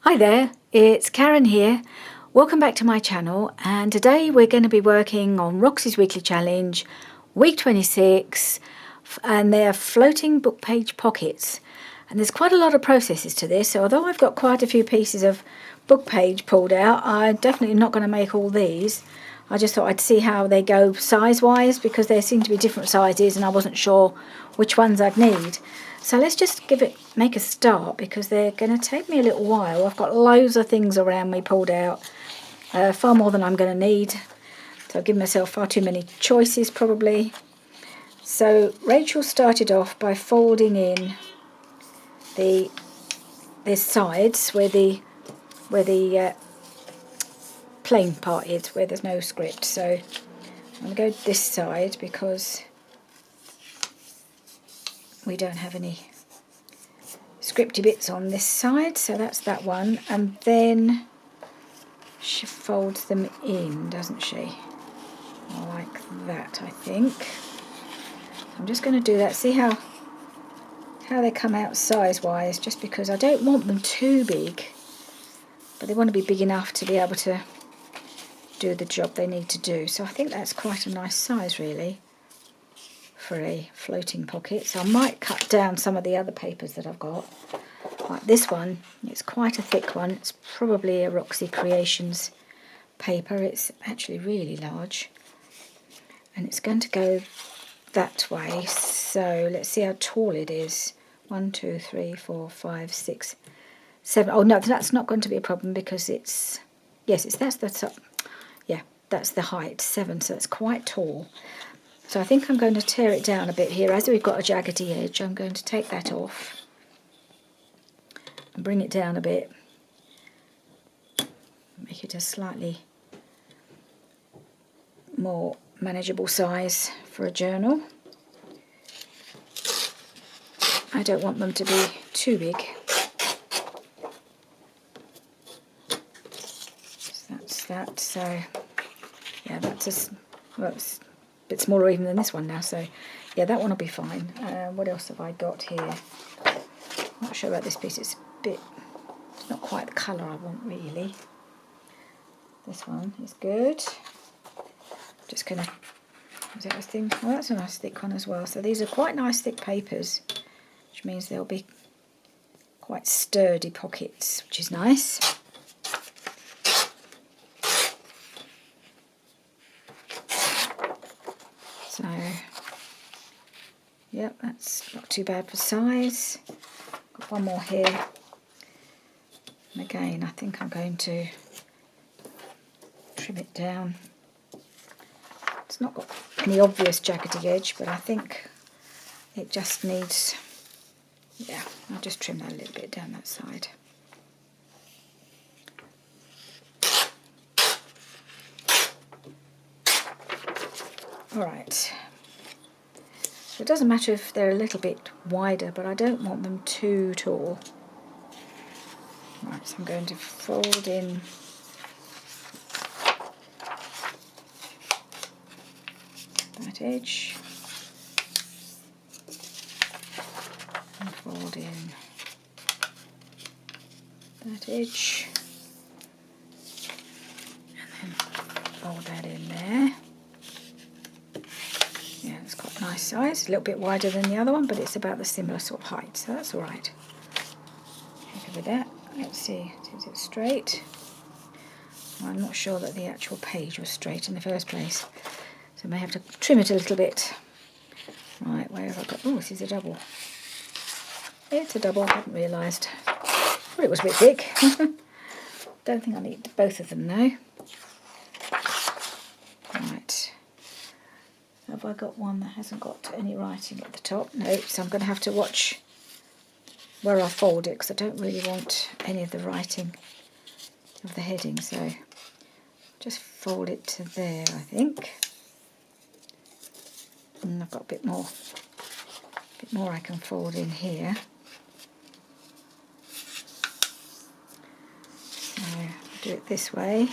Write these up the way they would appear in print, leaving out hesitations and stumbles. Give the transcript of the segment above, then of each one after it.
Hi there, it's Karen here. Welcome back to my channel, and today we're going to be working on Roxy's Weekly Challenge, week 26, and they're floating book page pockets. And there's quite a lot of processes to this, so although I've got quite a few pieces of book page pulled out, I'm definitely not going to make all these. I just thought I'd see how they go size-wise, because there seem to be different sizes and I wasn't sure which ones I'd need. So let's just make a start, because they're going to take me a little while. I've got loads of things around me pulled out, far more than I'm going to need. So I've given myself far too many choices probably. So Rachel started off by folding in the sides where the plain part is, where there's no script. So I'm going to go this side because we don't have any scripty bits on this side, so that's that one. And then she folds them in, doesn't she? Like that, I think. I'm just going to do that, see how they come out size-wise, just because I don't want them too big, but they want to be big enough to be able to do the job they need to do. So I think that's quite a nice size, really, for a floating pocket. So I might cut down some of the other papers that I've got. Like this one, it's quite a thick one. It's probably a Roxy Creations paper. It's actually really large. And it's going to go that way. So let's see how tall it is. 1, 2, 3, 4, 5, 6, 7. Oh no, that's not going to be a problem, because it's, yes, that's the top. Yeah, that's the height, 7, so it's quite tall. So I think I'm going to tear it down a bit here. As we've got a jaggedy edge, I'm going to take that off and bring it down a bit. Make it a slightly more manageable size for a journal. I don't want them to be too big. So that's that. So yeah, that's well, it's a bit smaller even than this one now. So yeah, that one will be fine. What else have I got here? I'm not sure about this piece. It's not quite the colour I want, really. This one is good. Just gonna, is that a thing? Oh, that's a nice thick one as well. So these are quite nice thick papers, which means they'll be quite sturdy pockets, which is nice. So, yep, that's not too bad for size. Got one more here. And again, I think I'm going to trim it down. It's not got any obvious jaggedy edge, but I think it just needs, yeah, I'll just trim that a little bit down that side. Alright, so it doesn't matter if they're a little bit wider, but I don't want them too tall. Right, so I'm going to fold in that edge and fold in that edge and then fold that in there. Yeah, it's got a nice size, a little bit wider than the other one, but it's about the similar sort of height, so that's alright. Happy with that. Let's see, is it straight? I'm not sure that the actual page was straight in the first place, so I may have to trim it a little bit. Right, where have I got? Oh, this is a double. It's a double, I hadn't realised. Well, it was a bit thick. Don't think I need both of them now. Right. Have I got one that hasn't got any writing at the top? No, so I'm going to have to watch where I fold it, because I don't really want any of the writing of the heading. So just fold it to there, I think. And I've got a bit more I can fold in here. So I'll do it this way.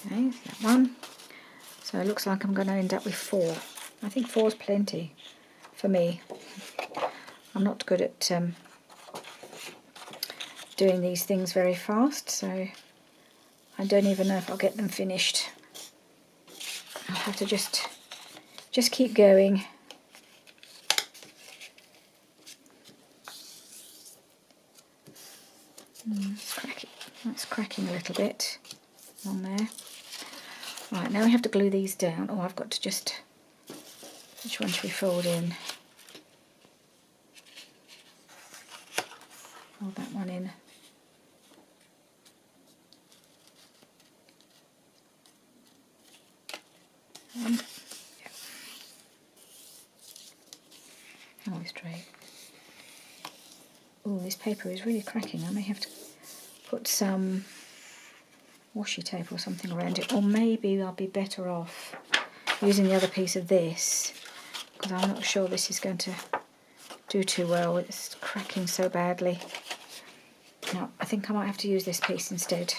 Okay, that one. So it looks like I'm going to end up with 4. I think 4 is plenty for me. I'm not good at doing these things very fast, so I don't even know if I'll get them finished. I'll have to just keep going. That's cracking a little bit on there. Right, now we have to glue these down. Oh, I've got to just... Which one should we fold in? Fold that one in. Yep. Oh, straight. Oh, this paper is really cracking. I may have to put some washi tape or something around it, or maybe I'll be better off using the other piece of this, because I'm not sure this is going to do too well. It's cracking so badly. No, I think I might have to use this piece instead.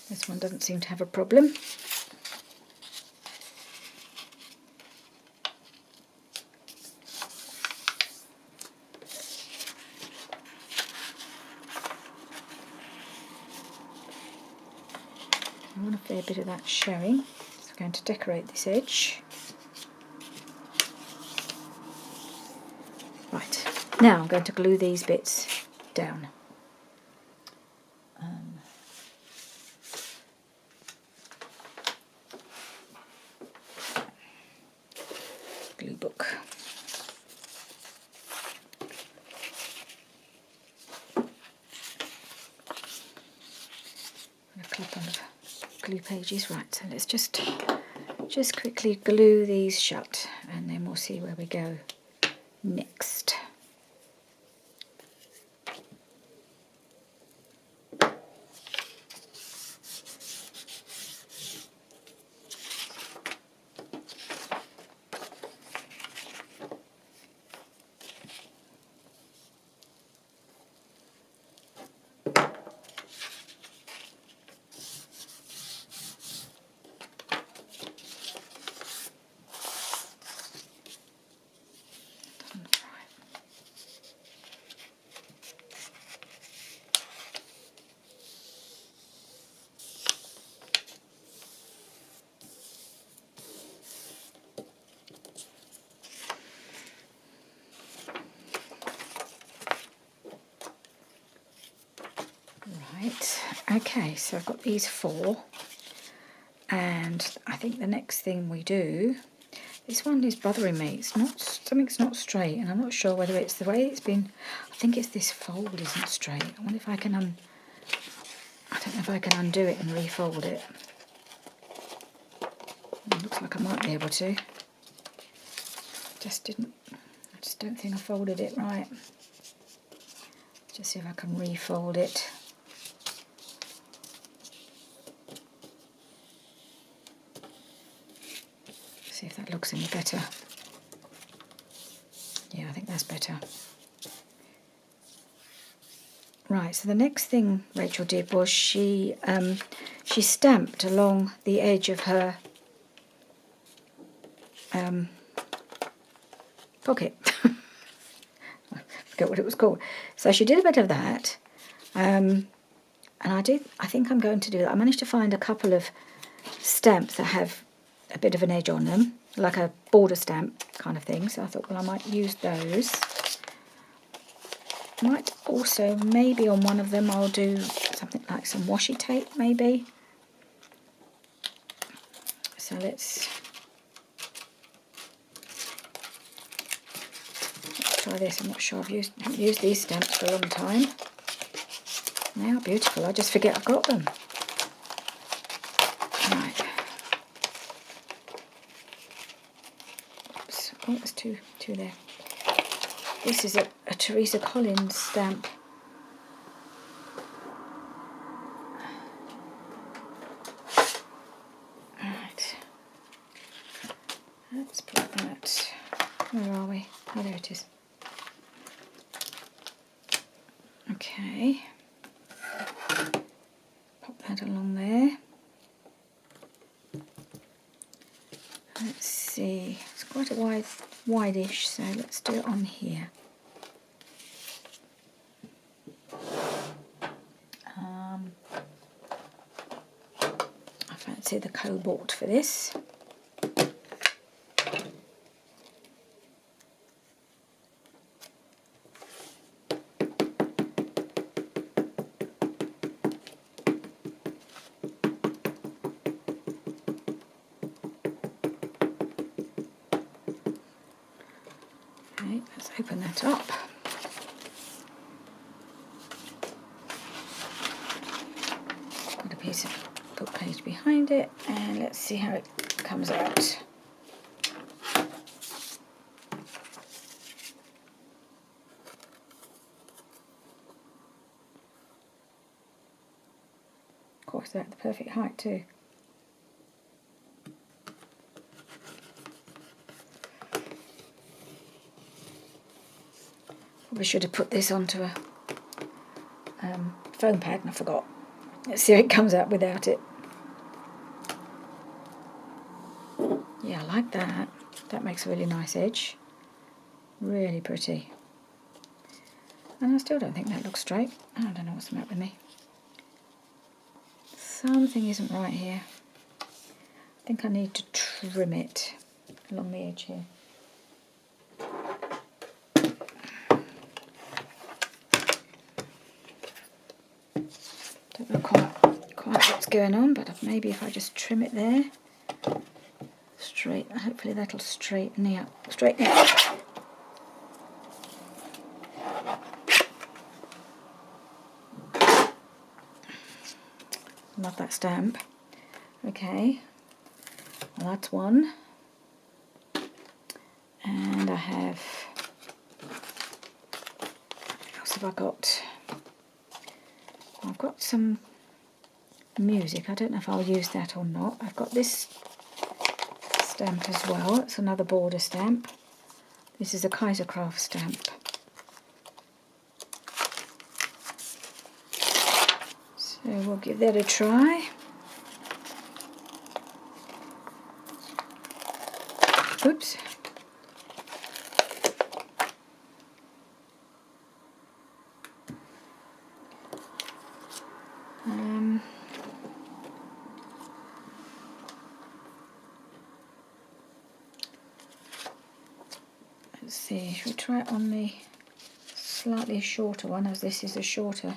This one doesn't seem to have a problem. I want a fair bit of that showing, so I'm going to decorate this edge. Right, now I'm going to glue these bits down. Glue book. A couple of glue pages. Right, so let's just quickly glue these shut, and then we'll see where we go next. Right, okay, so I've got these 4, and I think the next thing we do, this one is bothering me. It's not, something's not straight, and I'm not sure whether it's the way it's been. I think it's this fold isn't straight. I wonder if I can I don't know if I can undo it and refold it. It looks like I might be able to. I just don't think I folded it right. Just see if I can refold it. See if that looks any better. Yeah, I think that's better. Right, so the next thing Rachel did was she stamped along the edge of her pocket. I forget what it was called. So she did a bit of that, and I think I'm going to do that. I managed to find a couple of stamps that have a bit of an edge on them, like a border stamp kind of thing. So I thought, well, I might use those. Might also, maybe on one of them I'll do something like some washi tape, maybe. So let's try this. I'm not sure, I haven't used these stamps for a long time. They are beautiful, I just forget I've got them. Right. Oops. Oh, there's two there. This is a Teresa Collins stamp. Right. Let's put that. Where are we? Oh, there it is. Okay. along there. Let's see, it's quite a wide-ish, so let's do it on here. I fancy the cobalt for this. Okay, let's open that up. Got a piece of book page behind it, and let's see how it comes out. Of course, they're at the perfect height too. Probably should have put this onto a foam pad and I forgot. Let's see how it comes out without it. Yeah, I like that. That makes a really nice edge. Really pretty. And I still don't think that looks straight. I don't know what's the matter with me. Something isn't right here. I think I need to trim it along the edge here. Don't know quite what's going on, but maybe if I just trim it there, straight. Hopefully that'll straighten it up. Straighten it up. Love that stamp. Okay, well that's one. And I have, what else have I got? I've got some music. I don't know if I'll use that or not. I've got this stamp as well. It's another border stamp. This is a Kaisercraft stamp. So we'll give that a try. Oops. Let's see, should we try it on the slightly shorter one, as this is a shorter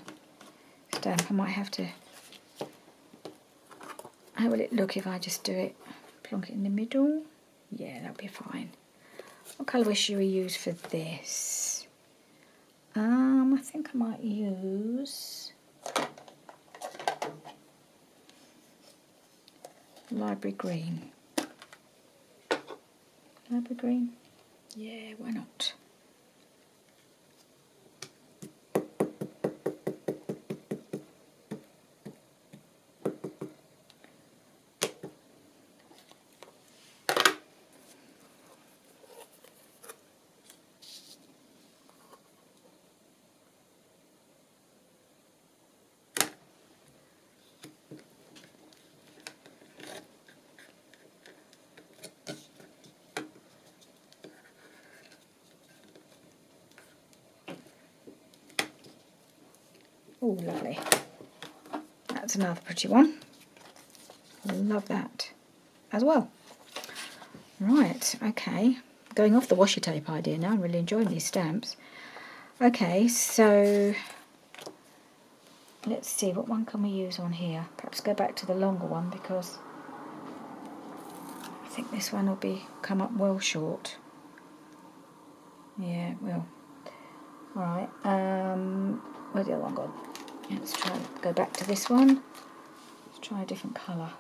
stamp? I might have to... How will it look if I just do it, plonk it in the middle? Yeah, that'll be fine. What colour should we use for this? I think I might use library green. Library green? Yeah, why not? Oh, lovely. That's another pretty one. Love that as well. Right, okay. Going off the washi tape idea now. I'm really enjoying these stamps. Okay, so let's see, what one can we use on here? Perhaps go back to the longer one, because I think this one will come up well short. Yeah, it will. Alright, where's the other one gone? Yeah, let's try go back to this one. Let's try a different colour.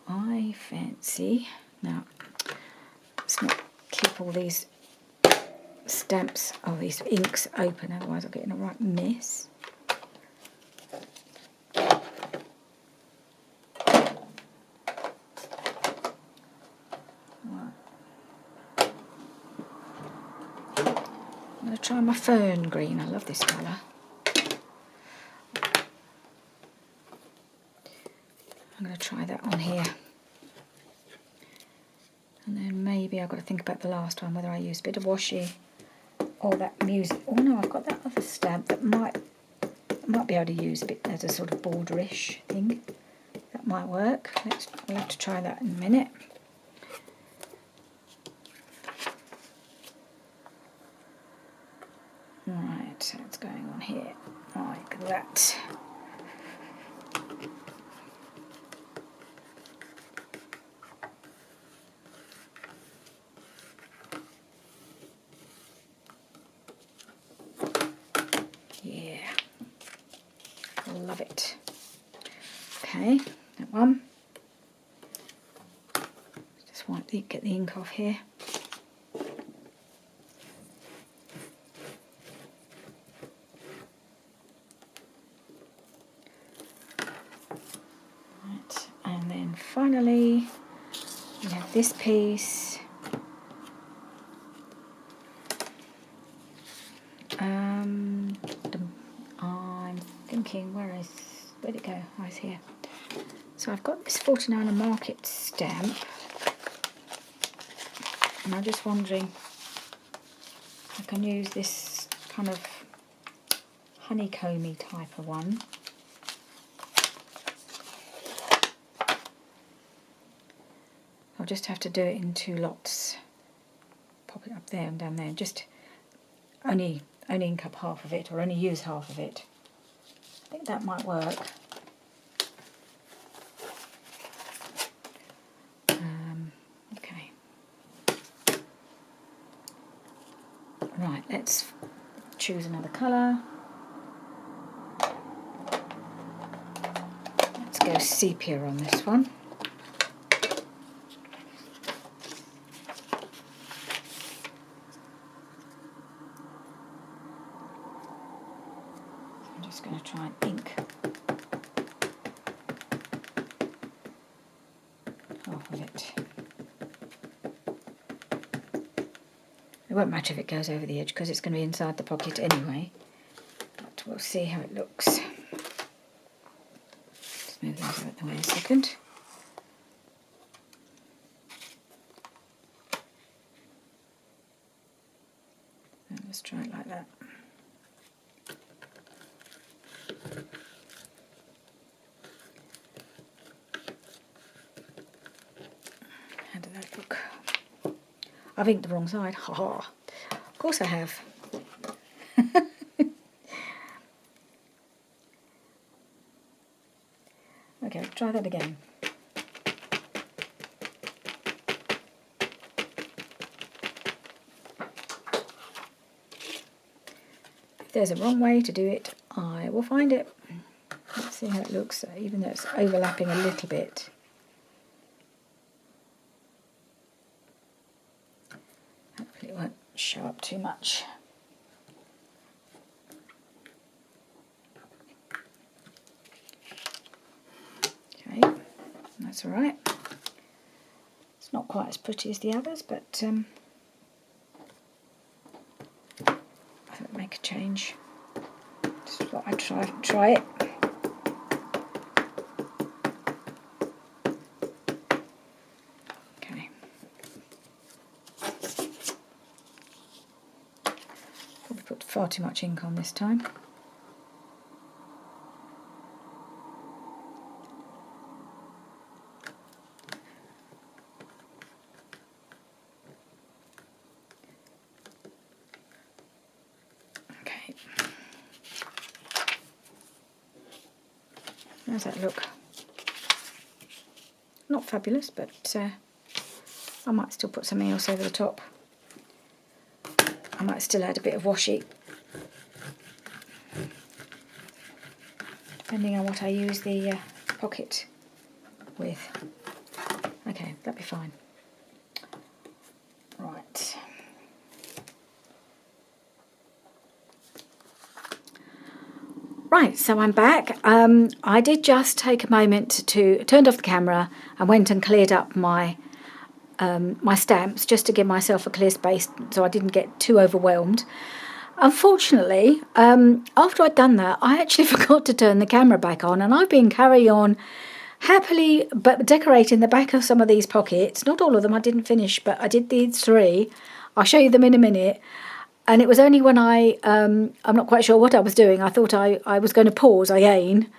I fancy, now let's not keep all these stamps, these inks open, otherwise I'll get in a right mess. I'm going to try my fern green. I love this colour. I'm going to try that on here. And then maybe I've got to think about the last one, whether I use a bit of washi or that music. Oh no, I've got that other stamp that might be able to use a bit as a sort of borderish thing. That might work. We'll have to try that in a minute. Right, so it's going on here like that. Yeah, love it. Okay, that one. Just get the ink off here. Right, and then finally we have this piece. I'm thinking, where'd it go? Oh, it's here. So I've got this 49er Market stamp, and I'm just wondering if I can use this kind of honeycomby type of one. I'll just have to do it in 2 lots. Pop it up there and down there. Just only ink up half of it, or only use half of it. I think that might work. Okay. Right, let's choose another colour. Let's go sepia on this one. I'm just going to try and ink half of it. It won't matter if it goes over the edge because it's going to be inside the pocket anyway, but we'll see how it looks. Just move those out of the way a second. And let's try it like that. How did that look? I've inked the wrong side. Ha ha. Of course I have. Okay, try that again. If there's a wrong way to do it, I will find it. Let's see how it looks, even though it's overlapping a little bit. Hopefully it won't show up too much. Okay, that's all right. It's not quite as pretty as the others, but I thought I'd make a change. Just thought I'd try it. Okay. Probably put far too much ink on this time. How's that look? Not fabulous, but I might still put something else over the top. I might still add a bit of washi, depending on what I use the pocket with. Okay, that'd be fine. Right. Right, so I'm back. I did just take a moment to turned off the camera and went and cleared up my my stamps just to give myself a clear space so I didn't get too overwhelmed. Unfortunately, after I'd done that, I actually forgot to turn the camera back on, and I've been carrying on happily but decorating the back of some of these pockets. Not all of them, I didn't finish, but I did these 3. I'll show you them in a minute. And it was only when I'm not quite sure what I was doing. I thought I was going to pause again,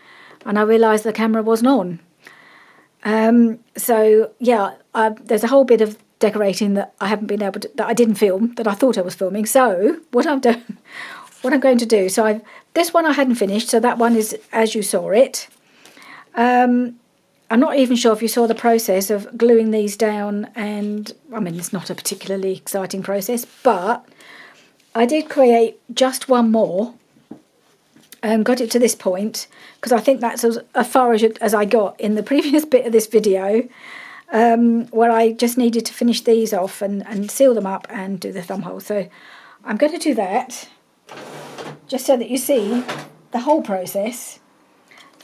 and I realised the camera wasn't on. So yeah, there's a whole bit of decorating that I haven't been able to, that I didn't film, that I thought I was filming. So what I'm going to do, so this one I hadn't finished, so that one is as you saw it. I'm not even sure if you saw the process of gluing these down, and I mean, it's not a particularly exciting process, but I did create just one more and got it to this point, because I think that's as far as I got in the previous bit of this video, where I just needed to finish these off and seal them up and do the thumb hole. So I'm going to do that, just so that you see the whole process.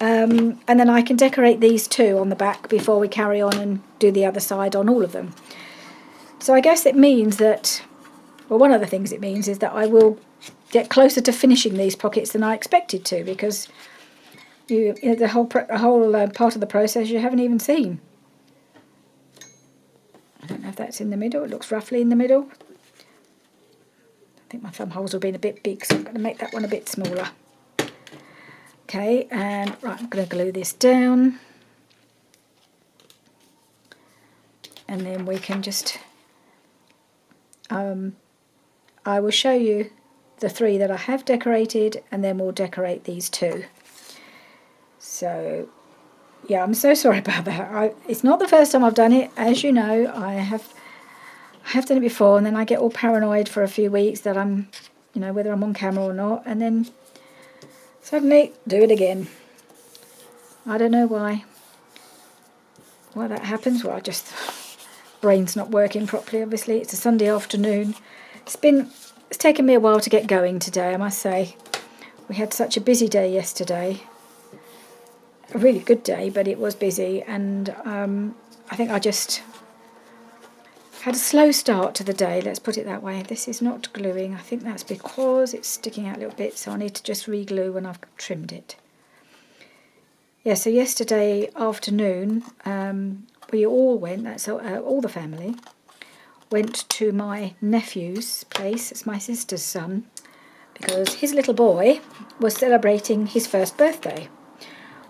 And then I can decorate these 2 on the back before we carry on and do the other side on all of them. So I guess it means that, well, one of the things it means is that I will get closer to finishing these pockets than I expected to, because the whole part of the process you haven't even seen. I don't know if that's in the middle. It looks roughly in the middle. I think my thumb holes have been a bit big, so I'm going to make that one a bit smaller. Okay, and right, I'm going to glue this down, and then we can just, I will show you the 3 that I have decorated, and then we'll decorate these 2. So, yeah, I'm so sorry about that. It's not the first time I've done it. As you know, I have done it before, and then I get all paranoid for a few weeks that I'm, whether I'm on camera or not, and then suddenly do it again. I don't know why that happens. Well, brain's not working properly, obviously. It's a Sunday afternoon. It's taken me a while to get going today, I must say. We had such a busy day yesterday. A really good day, but it was busy, and I think I just had a slow start to the day, let's put it that way. This is not gluing. I think that's because it's sticking out a little bit, so I need to just re-glue when I've trimmed it. Yeah, so yesterday afternoon, we all went, all the family, went to my nephew's place. It's my sister's son, because his little boy was celebrating his first birthday,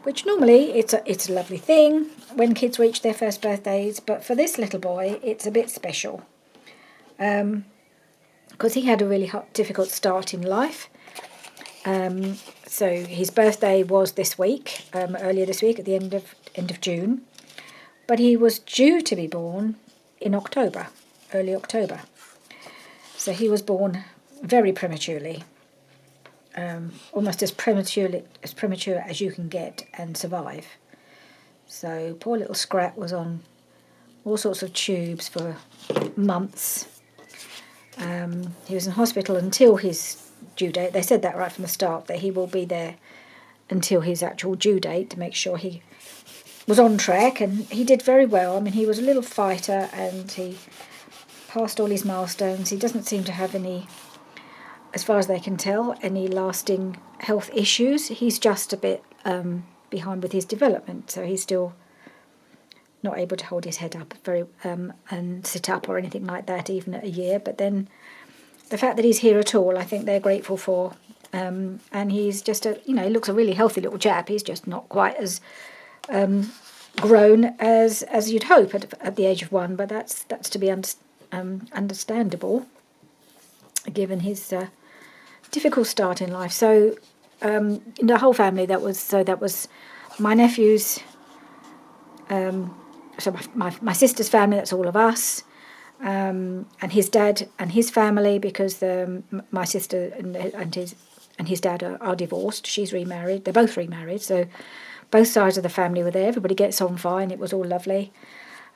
which normally it's a lovely thing when kids reach their first birthdays, but for this little boy it's a bit special, because he had a really difficult start in life. So his birthday was this week, earlier this week, at the end of June, but he was due to be born in October, early October. So he was born very prematurely. Almost as premature as you can get and survive. So poor little Scrat was on all sorts of tubes for months. He was in hospital until his due date. They said that right from the start, that he will be there until his actual due date to make sure he was on track, and he did very well. I mean, he was a little fighter and he passed all his milestones. He doesn't seem to have any, as far as they can tell, any lasting health issues. He's just a bit behind with his development, so he's still not able to hold his head up and sit up or anything like that, even at a year. But then the fact that he's here at all, I think they're grateful for. And he's just he looks a really healthy little chap. He's just not quite as grown as you'd hope at the age of 1, but that's to be understandable, given his difficult start in life. So in the whole family, that was my nephew's, so my sister's family, that's all of us, and his dad and his family, because my sister and his dad are divorced. She's remarried. They're both remarried, so both sides of the family were there. Everybody gets on fine. It was all lovely.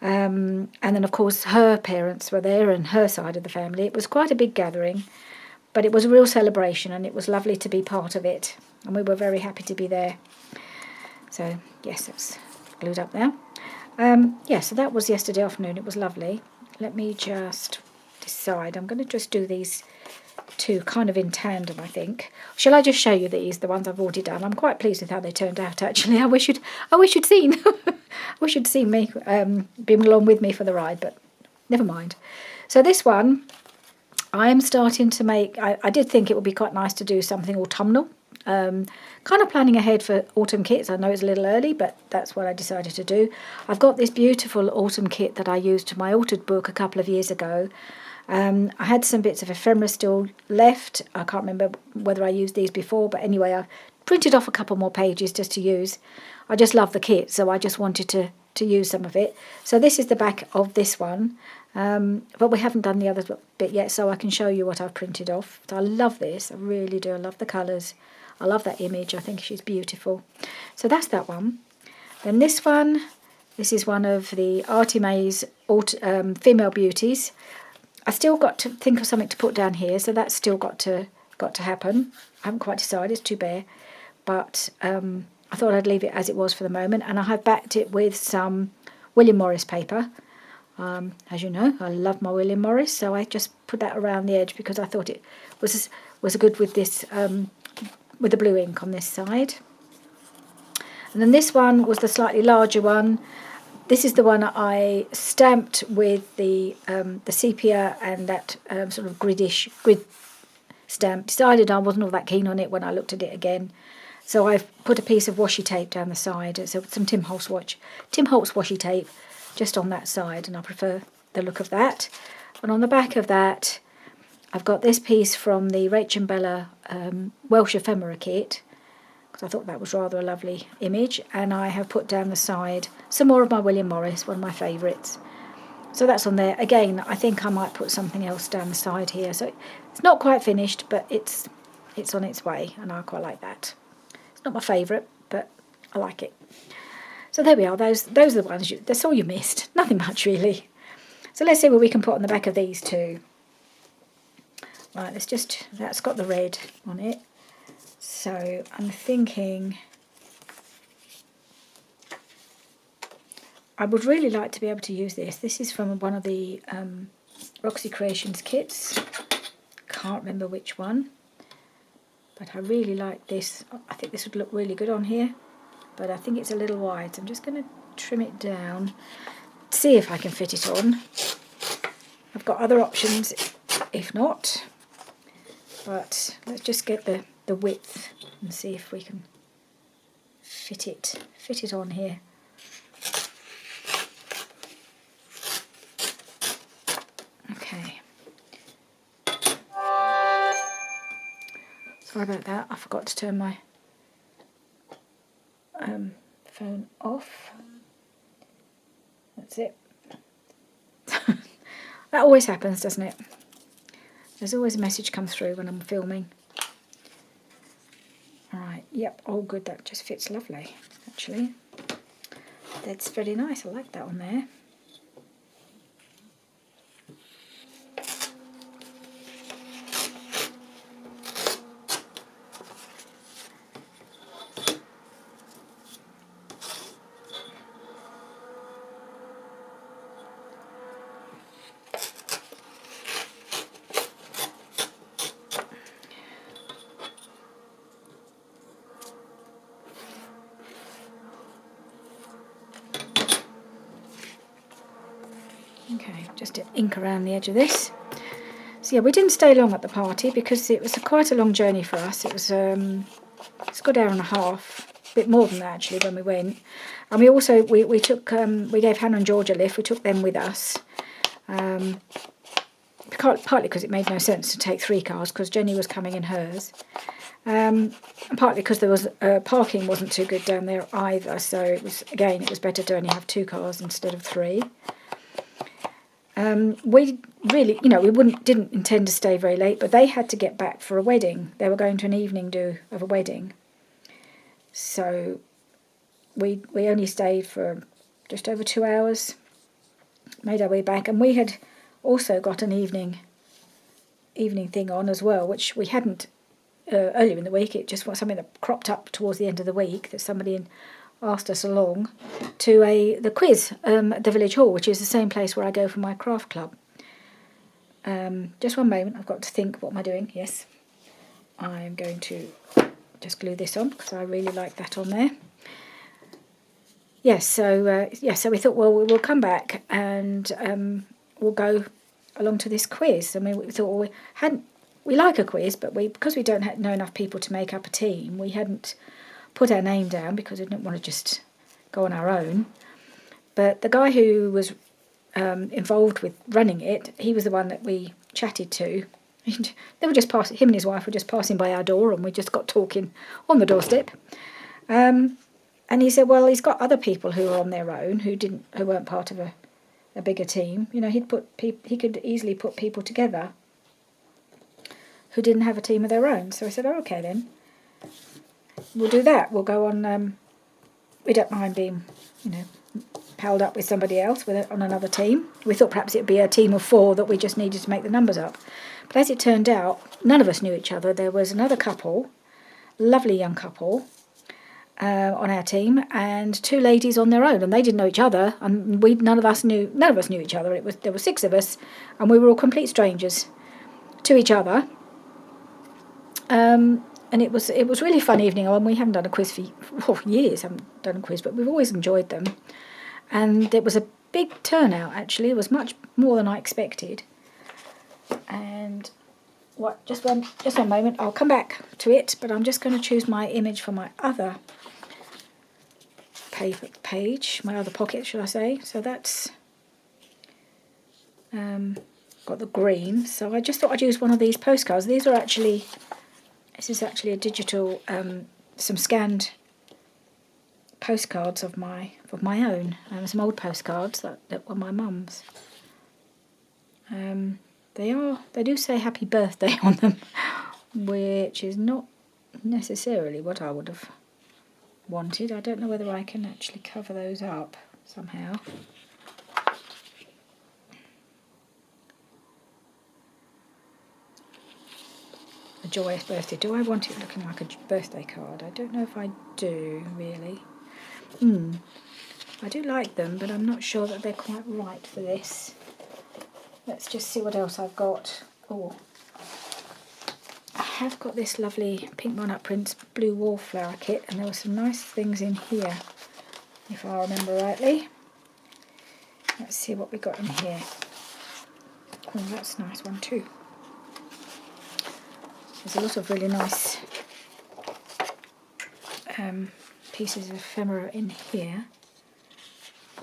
And then, of course, her parents were there and her side of the family. It was quite a big gathering, but it was a real celebration, and it was lovely to be part of it. And we were very happy to be there. So, yes, it's glued up now. So that was yesterday afternoon. It was lovely. Let me just decide. I'm going to just do these two kind of in tandem, I think. Shall I just show you these, the ones I've already done? I'm quite pleased with how they turned out, actually. I wish you'd seen. I wish you'd seen me, been along with me for the ride, but never mind. So this one, I am starting to make, I did think it would be quite nice to do something autumnal. Kind of planning ahead for autumn kits. I know it's a little early, but that's what I decided to do. I've got this beautiful autumn kit that I used to my altered book a couple of years ago. I had some bits of ephemera still left. I can't remember whether I used these before, but anyway, I printed off a couple more pages just to use. I just love the kit, so I just wanted to use some of it. So this is the back of this one, but we haven't done the other bit yet, so I can show you what I've printed off. So I love this, I really do. I love the colours. I love that image. I think she's beautiful. So that's that one. Then this one, this is one of the Artie May's Female Beauties. I still got to think of something to put down here, so that's still got to happen. I haven't quite decided, it's too bare, but I thought I'd leave it as it was for the moment, and I have backed it with some William Morris paper. As you know, I love my William Morris, so I just put that around the edge because I thought it was good with this, with the blue ink on this side. And then this one was the slightly larger one. This is the one I stamped with the sepia and that sort of grid stamp. Decided I wasn't all that keen on it when I looked at it again. So I've put a piece of washi tape down the side, so some Tim Holtz washi tape just on that side, and I prefer the look of that. And on the back of that, I've got this piece from the Rach and Bella Welsh ephemera kit, because I thought that was rather a lovely image, and I have put down the side some more of my William Morris, one of my favourites. So that's on there. Again, I think I might put something else down the side here. So it's not quite finished, but it's on its way, and I quite like that. It's not my favourite, but I like it. So there we are. Those are the ones. That's all you missed. Nothing much, really. So let's see what we can put on the back of these two. Right, that's got the red on it. So I'm thinking I would really like to be able to use this. This is from one of the Roxy Creations kits. Can't remember which one, but I really like this. I think this would look really good on here, but I think it's a little wide, so I'm just going to trim it down, see if I can fit it on. I've got other options if not, but let's just get the width and see if we can fit it on here. Okay. Sorry about that, I forgot to turn my phone off. That's it. That always happens, doesn't it? There's always a message come through when I'm filming. Alright, yep, all good. That just fits lovely, actually. That's very nice. I like that on there. Okay, just to ink around the edge of this. So yeah, we didn't stay long at the party because it was quite a long journey for us. It was it's a good hour and a half, a bit more than that actually when we went. And we also we took we gave Hannah and George a lift. We took them with us. Partly because it made no sense to take 3 cars because Jenny was coming in hers. And partly because there was parking wasn't too good down there either. So it was better to only have 2 cars instead of 3. We really, we didn't intend to stay very late, but they had to get back for a wedding. They were going to an evening do of a wedding. So we only stayed for just over 2 hours, made our way back, and we had also got an evening thing on as well, which we hadn't earlier in the week. It just was something that cropped up towards the end of the week that somebody asked us along to the quiz at the village hall, which is the same place where I go for my craft club. Just one moment, I've got to think, what am I doing? Yes, I'm going to just glue this on because I really like that on there. Yes, so we thought, well, we'll come back and we'll go along to this quiz. I mean, we thought, well, we like a quiz, but because we don't know enough people to make up a team, we hadn't put our name down because we didn't want to just go on our own. But the guy who was involved with running it, he was the one that we chatted to. They were just passing. Him and his wife were just passing by our door, and we just got talking on the doorstep. And he said, well, he's got other people who are on their own who weren't part of a bigger team. You know, he could easily put people together who didn't have a team of their own. So I said, oh, okay then, we'll do that. We'll go on. We don't mind being, palled up with somebody else on another team. We thought perhaps it'd be a team of 4 that we just needed to make the numbers up. But as it turned out, none of us knew each other. There was another couple, lovely young couple, on our team, and 2 ladies on their own, and they didn't know each other, and none of us knew each other. There were 6 of us, and we were all complete strangers to each other. And it was really a fun evening. I mean, we haven't done a quiz for years. Haven't done a quiz, but we've always enjoyed them. And it was a big turnout, actually. It was much more than I expected. And just one moment, I'll come back to it, but I'm just going to choose my image for my other paper page, my other pocket, should I say. So that's got the green. So I just thought I'd use one of these postcards. This is actually a digital, some scanned postcards of my own, some old postcards that were my mum's. They do say happy birthday on them, which is not necessarily what I would have wanted. I don't know whether I can actually cover those up somehow. A joyous birthday. Do I want it looking like a birthday card? I don't know if I do, really. I do like them, but I'm not sure that they're quite right for this. Let's just see what else I've got. Oh, I have got this lovely Pink Monarch Prints blue wallflower kit, and there were some nice things in here, if I remember rightly. Let's see what we got in here. Oh, that's a nice one too. There's a lot of really nice pieces of ephemera in here.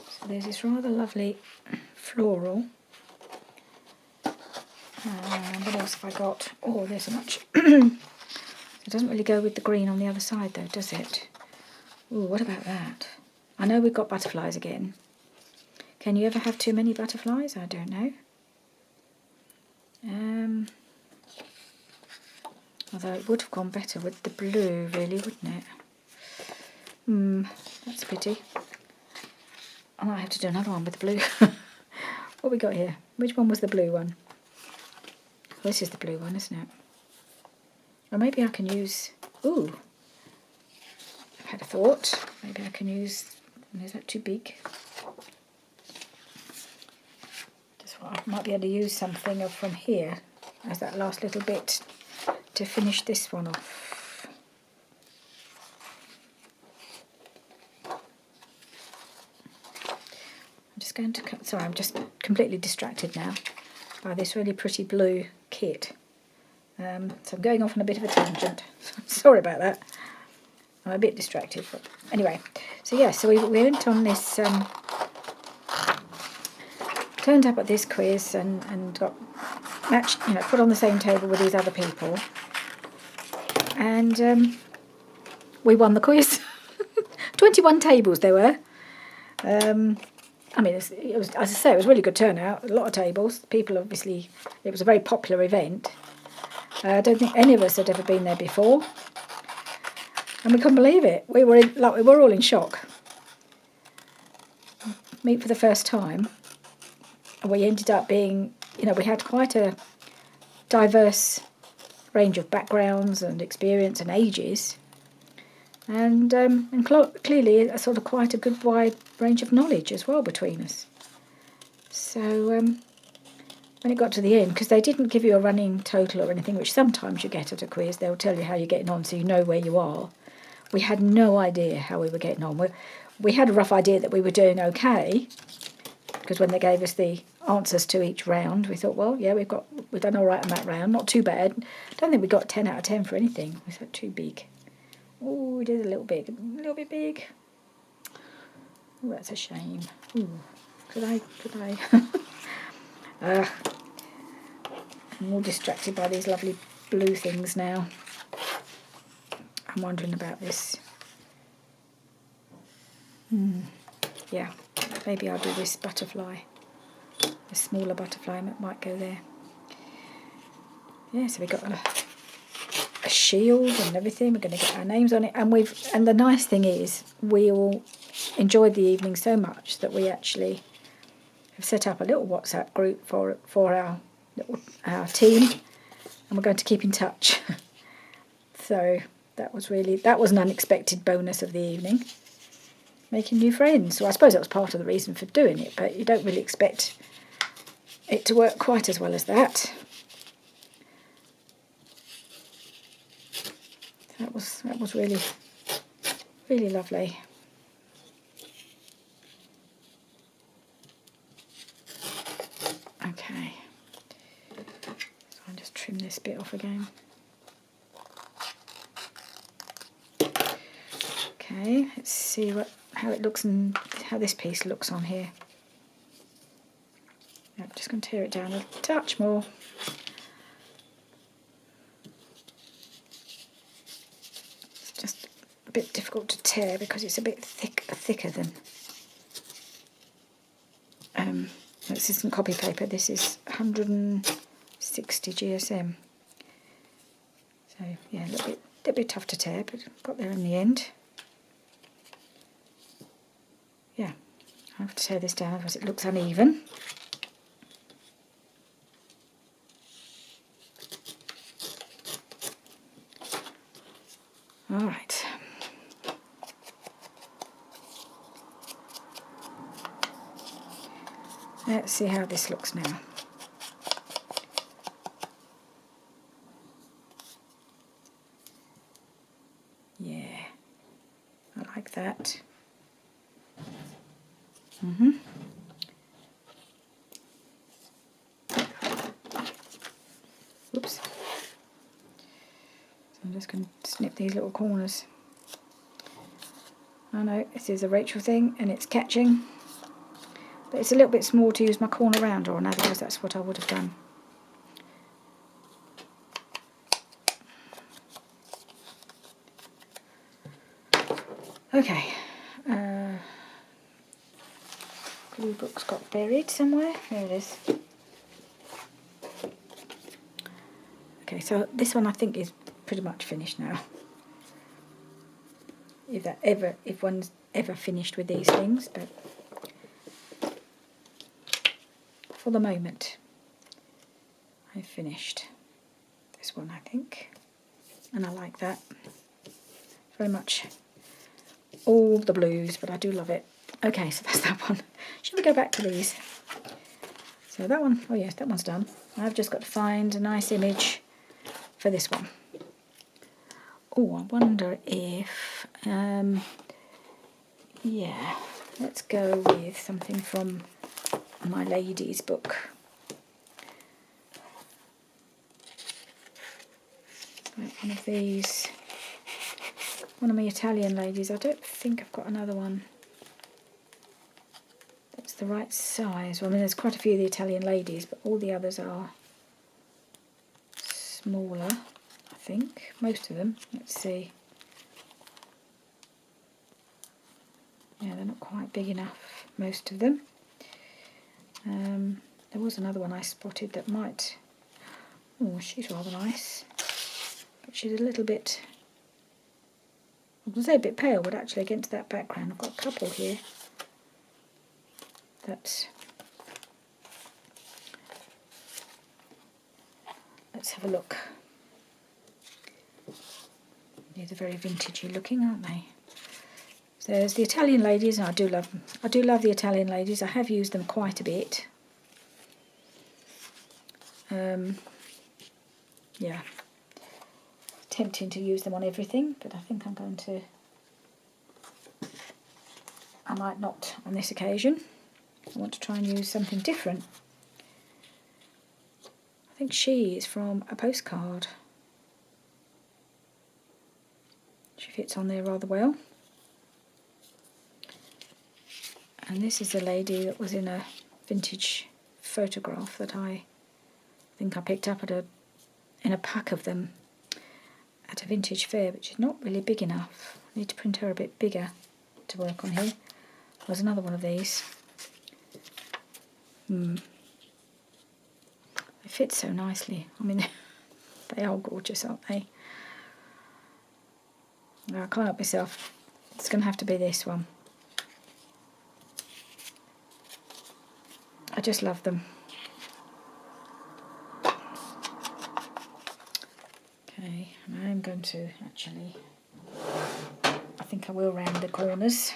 So there's this rather lovely floral. What else have I got? Oh, there's so much. It doesn't really go with the green on the other side though, does it? Ooh, what about that? I know we've got butterflies again. Can you ever have too many butterflies? I don't know. Although it would have gone better with the blue, really, wouldn't it? That's a pity. I might have to do another one with the blue. What we got here? Which one was the blue one? Well, this is the blue one, isn't it? Or maybe I can use... Ooh! I've had a thought. Maybe I can use... Is that too big? I might be able to use something from here as that last little bit to finish this one off. I'm just going to cut. Sorry, I'm just completely distracted now by this really pretty blue kit. So I'm going off on a bit of a tangent. Sorry about that. I'm a bit distracted, but anyway. So yeah, so we went on this. Turned up at this quiz and got matched, put on the same table with these other people, and we won the quiz. 21 tables there were. I mean, it was, as I say, it was a really good turnout. A lot of tables. People, obviously, it was a very popular event. I don't think any of us had ever been there before, and we couldn't believe it. We were all in shock. Meet for the first time. We ended up being, we had quite a diverse range of backgrounds and experience and ages, and clearly a sort of quite a good wide range of knowledge as well between us. So when it got to the end, because they didn't give you a running total or anything, which sometimes you get at a quiz, they'll tell you how you're getting on so you know where you are. We had no idea how we were getting on. We had a rough idea that we were doing okay, because when they gave us the answers to each round, we thought, well, yeah, we've done all right on that round, not too bad. I don't think we got 10 out of 10 for anything. Was that too big? Oh, we did a little bit big. Oh, that's a shame. Ooh, could I? I'm all distracted by these lovely blue things now. I'm wondering about this. Yeah, maybe I'll do this butterfly. The smaller butterfly might go there. Yeah, so we got a shield and everything. We're going to get our names on it, and the nice thing is we all enjoyed the evening so much that we actually have set up a little WhatsApp group for our team, and we're going to keep in touch. So that was an unexpected bonus of the evening, making new friends. So I suppose that was part of the reason for doing it, but you don't really expect it to work quite as well as that. That was really, really lovely. Okay, so I'll just trim this bit off again. Okay, let's see how it looks and how this piece looks on here. I'm just going to tear it down a touch more. It's just a bit difficult to tear because it's a bit thicker than. This isn't copy paper. This is 160 GSM. So yeah, a little bit tough to tear, but got there in the end. Yeah, I have to tear this down, otherwise it looks uneven. All right. Let's see how this looks now. Yeah, I like that. Oops. So I'm just going to snip these little corners. I know this is a Rachel thing and it's catching, but it's a little bit small to use my corner rounder on, otherwise that's what I would have done. Okay, glue book's got buried somewhere. There it is. Okay, so this one I think is pretty much finished now. If one's ever finished with these things, but for the moment, I've finished this one, I think, and I like that very much. All the blues, but I do love it. Okay, so that's that one. Should we go back to these? So that one, oh yes, that one's done. I've just got to find a nice image for this one. Oh, I wonder if, yeah, let's go with something from my ladies' book. Like one of these. One of my Italian ladies. I don't think I've got another one that's the right size. Well, I mean, there's quite a few of the Italian ladies, but all the others are smaller, I think. Most of them. Let's see. Yeah, they're not quite big enough, most of them. There was another one I spotted that might... Oh, she's rather nice. But she's a little bit... I was going to say a bit pale, but actually against that background, I've got a couple here that... Let's have a look. These are very vintagey looking, aren't they? So there's the Italian ladies, and I do love them. I do love the Italian ladies. I have used them quite a bit. Yeah, tempting to use them on everything, but I think I might not on this occasion. I want to try and use something different. I think she is from a postcard. She fits on there rather well. And this is a lady that was in a vintage photograph that I think I picked up in a pack of them at a vintage fair, but she's not really big enough. I need to print her a bit bigger to work on here. There's another one of these. They fit so nicely. I mean, they are gorgeous, aren't they? No, I can't help myself. It's going to have to be this one. I just love them. Okay, and I'm going to actually, I think I will round the corners.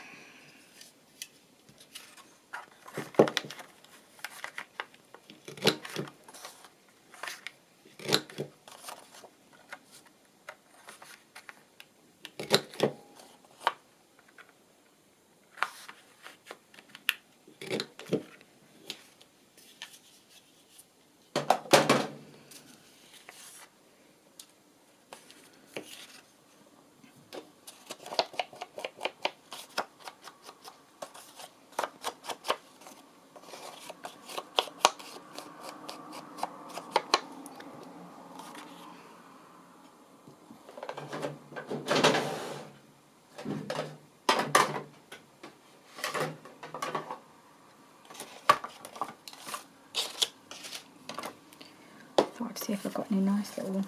See if I've got any nice little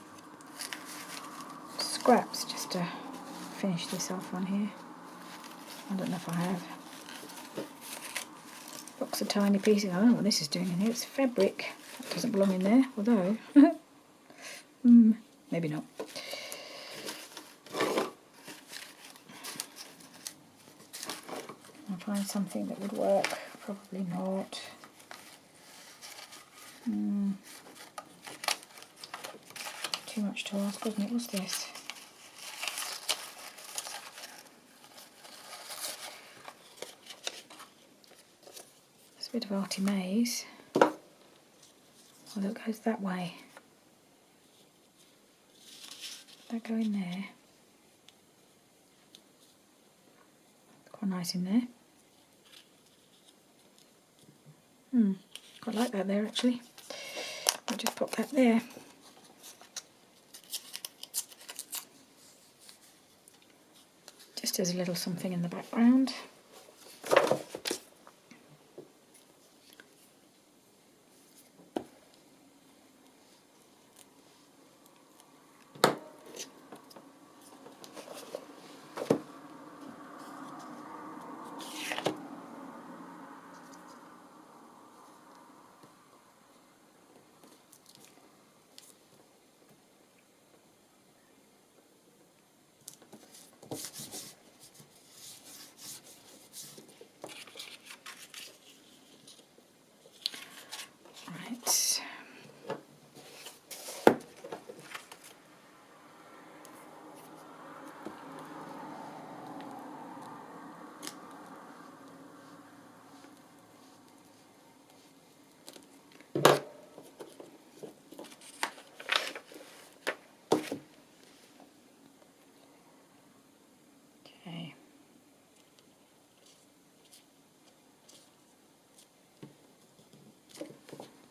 scraps just to finish this off on here. I don't know if I have. Lots of tiny pieces. I don't know what this is doing in here. It's fabric. That doesn't belong in there, although maybe not. I'll find something that would work. Probably not. Too much to ask, wasn't it? What's this? It's a bit of arty maze. Oh, that goes that way. That go in there. Quite nice in there. Quite like that there actually. I'll just pop that there. Just as a little something in the background.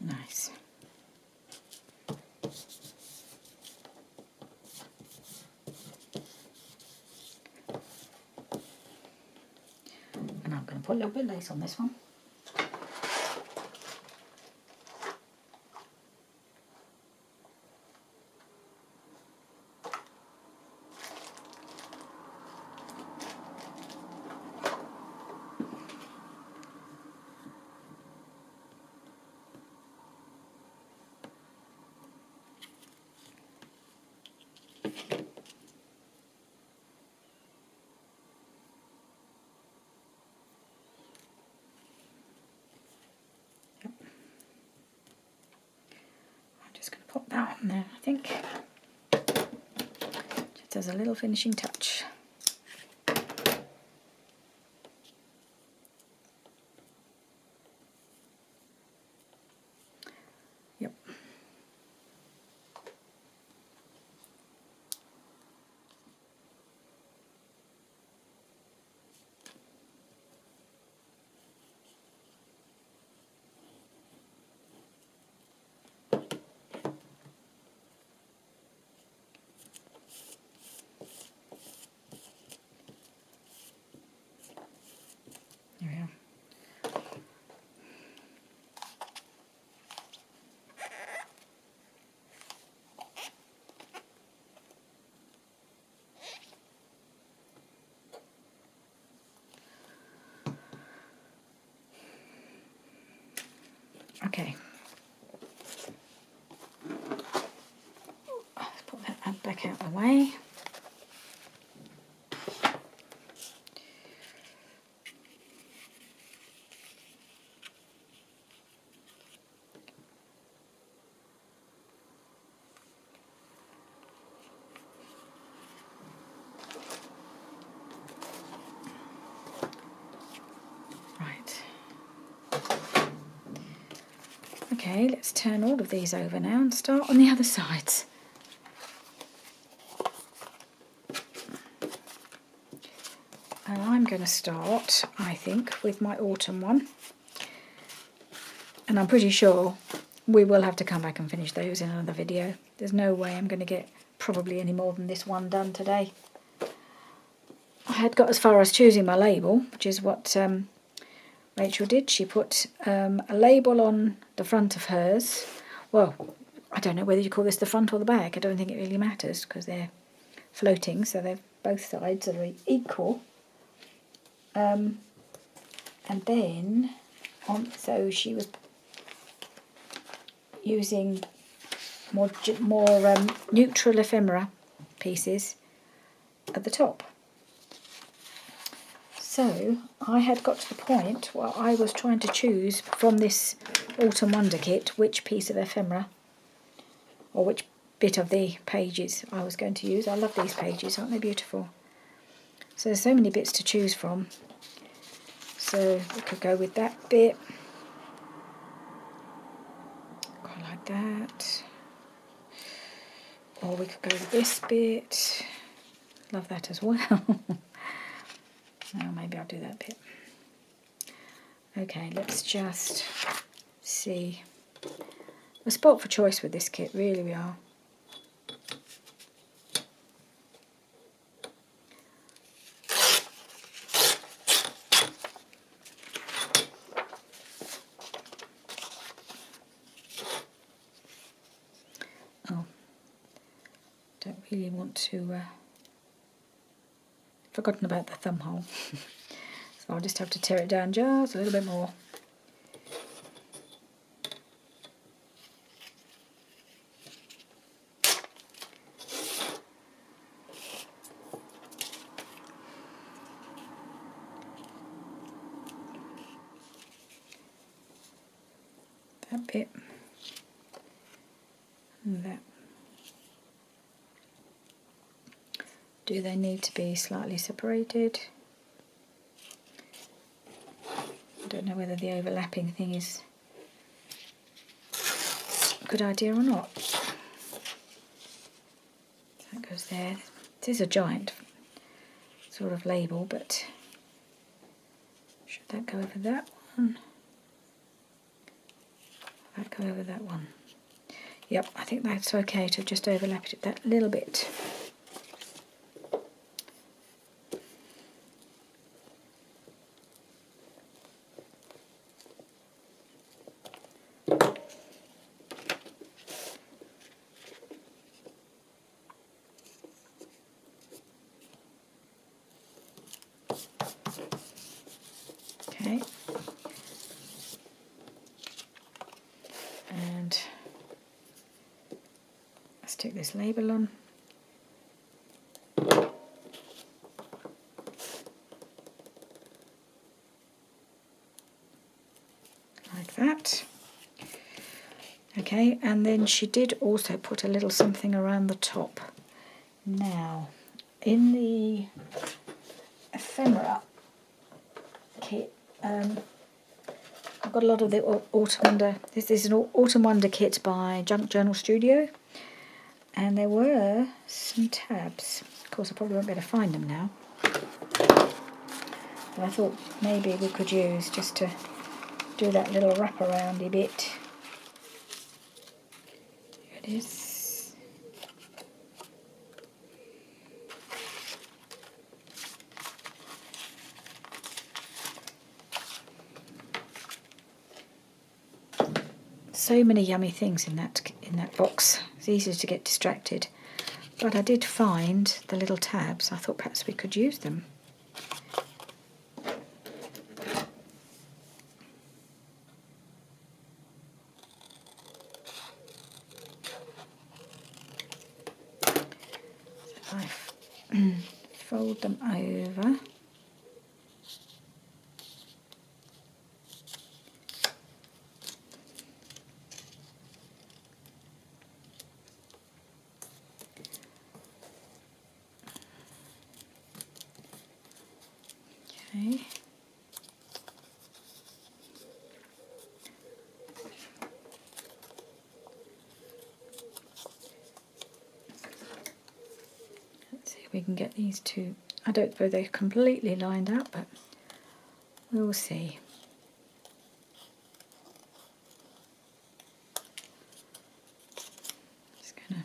Nice. And I'm going to put a little bit of lace on this one. there, I think. Just as a little finishing touch. Yep. There we are. Okay. Let's put that back out of the way. Okay, let's turn all of these over now and start on the other sides. And I'm going to start, I think, with my autumn one. And I'm pretty sure we will have to come back and finish those in another video. There's no way I'm going to get probably any more than this one done today. I had got as far as choosing my label, which is what Rachel did. She put a label on the front of hers. Well, I don't know whether you call this the front or the back. I don't think it really matters because they're floating, so they're both sides are equal. And then, so she was using more neutral ephemera pieces at the top. So I had got to the point where I was trying to choose from this Autumn Wonder kit which piece of ephemera or which bit of the pages I was going to use. I love these pages, aren't they beautiful? So there's so many bits to choose from. So we could go with that bit. Quite like that. Or we could go with this bit. Love that as well. Well, maybe I'll do that bit. Okay, let's just see. We're spoilt for choice with this kit, really we are. Oh, don't really want to... forgotten about the thumb hole. So I'll just have to tear it down just a little bit more. That bit. And that. Do they need to be slightly separated? I don't know whether the overlapping thing is a good idea or not. That goes there. It is a giant sort of label, but should that go over that one? That go over that one? Yep, I think that's okay to just overlap it that little bit. Okay. And let's stick this label on. Like that. Okay, and then she did also put a little something around the top. Now, in the ephemera kit, I've got a lot of the Autumn Wonder. This is an Autumn Wonder kit by Junk Journal Studio, and there were some tabs. Of course, I probably won't be able to find them now. But I thought maybe we could use just to do that little wraparoundy bit. Here it is. So many yummy things in that box. It's easy to get distracted. But I did find the little tabs. I thought perhaps we could use them. So I fold them over. Okay. Let's see if we can get these two. I don't suppose they're completely lined up, but we'll see. Just gonna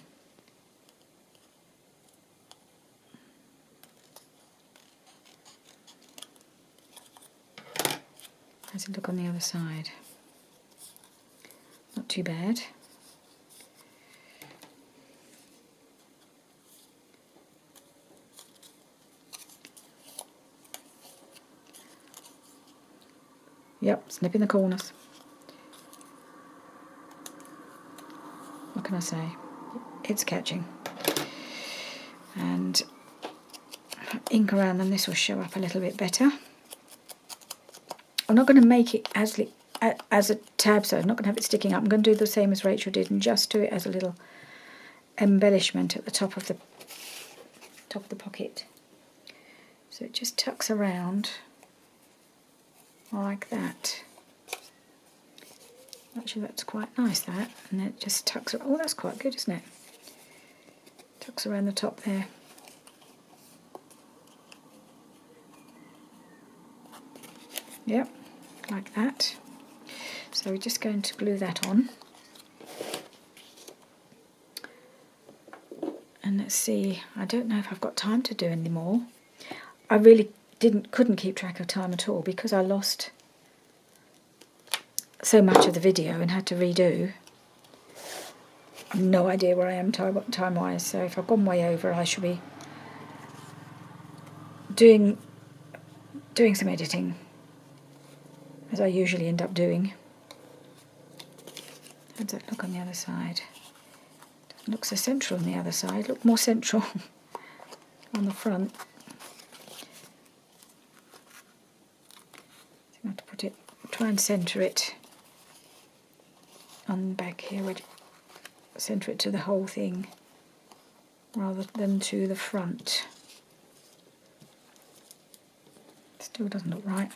how's it look on the other side? Not too bad. Yep, snipping the corners. What can I say? It's catching. And ink around them, this will show up a little bit better. I'm not going to make it as a tab, so I'm not going to have it sticking up. I'm going to do the same as Rachel did and just do it as a little embellishment at the top of the pocket. So it just tucks around like that. Actually, that's quite nice, that. And it just tucks around. Oh, that's quite good, isn't it? Tucks around the top there. Yep, like that. So we're just going to glue that on. And let's see, I don't know if I've got time to do any more. I really couldn't keep track of time at all because I lost so much of the video and had to redo. I've no idea where I am time-wise, so if I've gone way over, I shall be doing some editing, as I usually end up doing. How does that look on the other side? Doesn't look so central on the other side. Look more central on the front. I have to put it, try and centre it on the back here. Centre it to the whole thing rather than to the front. Still doesn't look right.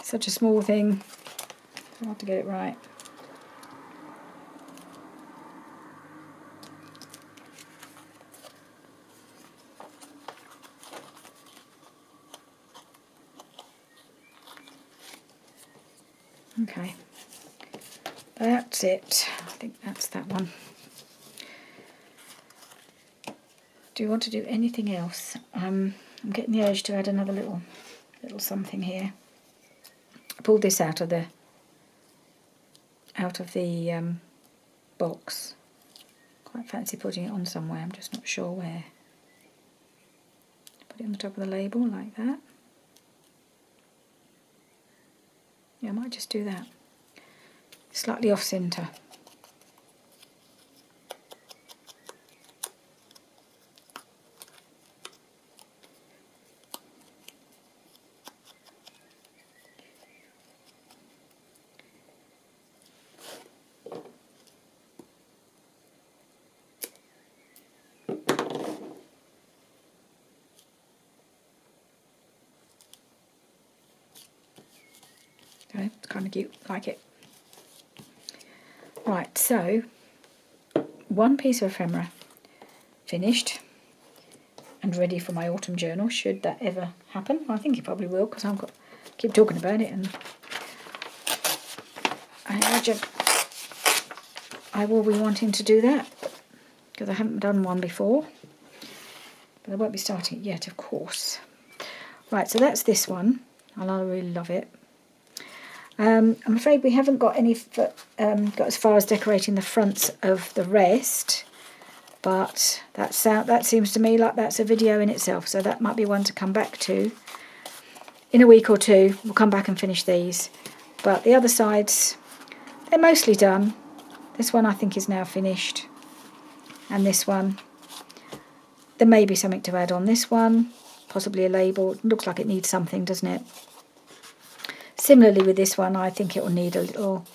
Such a small thing. I'll have to get it right. Okay, that's it. I think that's that one. Do you want to do anything else? I'm getting the urge to add another little something here. I pulled this out of the box. Quite fancy putting it on somewhere. I'm just not sure where. Put it on the top of the label like that. Yeah, I might just do that. Slightly off centre. So it's kind of cute, like it. Right, so one piece of ephemera finished and ready for my autumn journal, should that ever happen. I think it probably will, because I've got keep talking about it, and I will be wanting to do that, because I haven't done one before, but I won't be starting it yet, of course. Right, so that's this one, and I really love it. I'm afraid we haven't got got as far as decorating the fronts of the rest, but that seems to me like that's a video in itself, so that might be one to come back to in a week or two. We'll come back and finish these, but the other sides, they're mostly done. This one I think is now finished, and this one, there may be something to add on this one, possibly a label. It looks like it needs something, doesn't it? Similarly with this one, I think it will need a little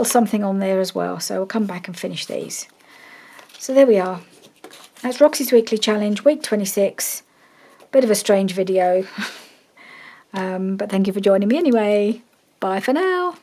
something on there as well, so we'll come back and finish these. So there we are. That's Roxy's Weekly Challenge, week 26. Bit of a strange video, but thank you for joining me anyway. Bye for now.